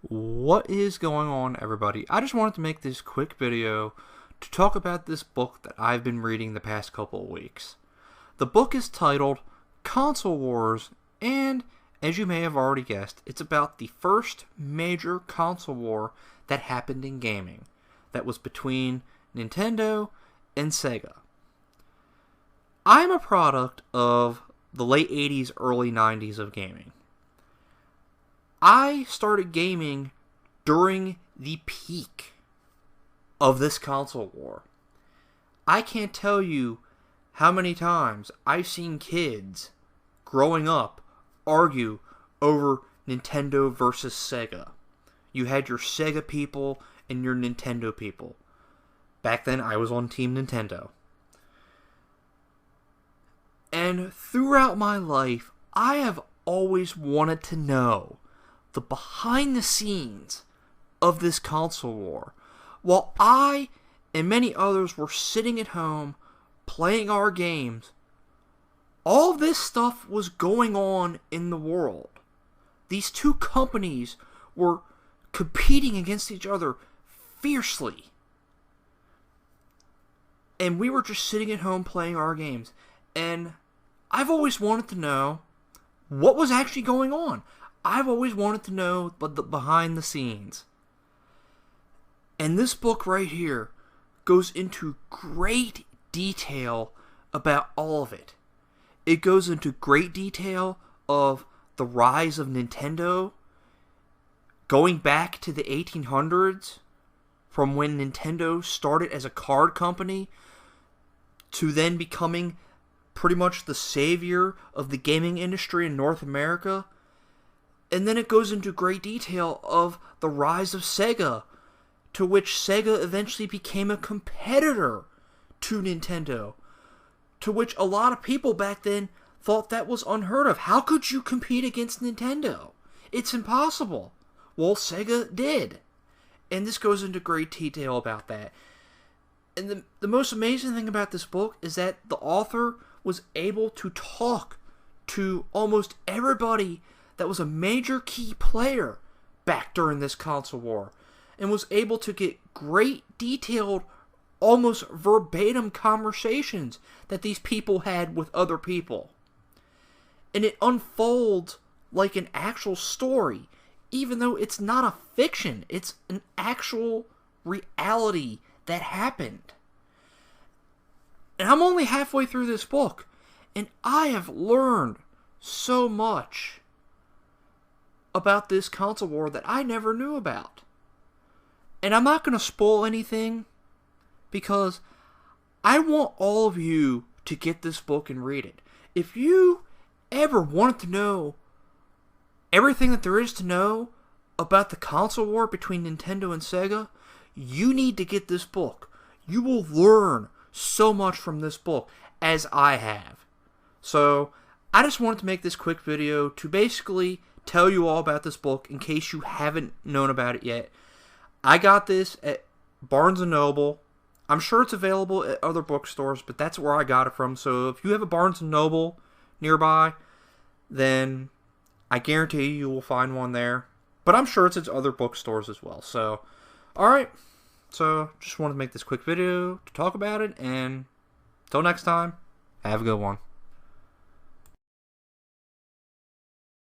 What is going on, everybody? I just wanted to make this quick video to talk about this book that I've been reading the past couple of weeks. The book is titled Console Wars, and as you may have already guessed, it's about the first major console war that happened in gaming. That was between Nintendo and Sega. I'm a product of the late 80s, early 90s of gaming. I started gaming during the peak of this console war. I can't tell you how many times I've seen kids growing up argue over Nintendo versus Sega. You had your Sega people and your Nintendo people. Back then, I was on Team Nintendo. And throughout my life, I have always wanted to know the behind the scenes of this console war. While I and many others were sitting at home playing our games, all this stuff was going on in the world. These two companies were competing against each other fiercely. And we were just sitting at home playing our games. And I've always wanted to know what was actually going on. I've always wanted to know the behind the scenes. And this book right here goes into great detail about all of it. It goes into great detail of the rise of Nintendo, going back to the 1800s, from when Nintendo started as a card company, to then becoming pretty much the savior of the gaming industry in North America. And then it goes into great detail of the rise of Sega, to which Sega eventually became a competitor to Nintendo, to which a lot of people back then thought that was unheard of. How could you compete against Nintendo? It's impossible. Well, Sega did. And this goes into great detail about that. And the most amazing thing about this book is that the author was able to talk to almost everybody that was a major key player back during this console war, and was able to get great detailed, almost verbatim conversations that these people had with other people. And it unfolds like an actual story, even though it's not a fiction. It's an actual reality that happened. And I'm only halfway through this book, and I have learned so much about this console war that I never knew about. And I'm not going to spoil anything, because I want all of you to get this book and read it. If you ever wanted to know everything that there is to know about the console war between Nintendo and Sega, you need to get this book. You will learn so much from this book, as I have. So, I just wanted to make this quick video to basically tell you all about this book in case you haven't known about it yet. I got this at Barnes & Noble. I'm sure it's available at other bookstores, but that's where I got it from. So if you have a Barnes & Noble nearby, then I guarantee you will find one there. But I'm sure it's at other bookstores as well. So, alright. So, just wanted to make this quick video to talk about it. And until next time, have a good one.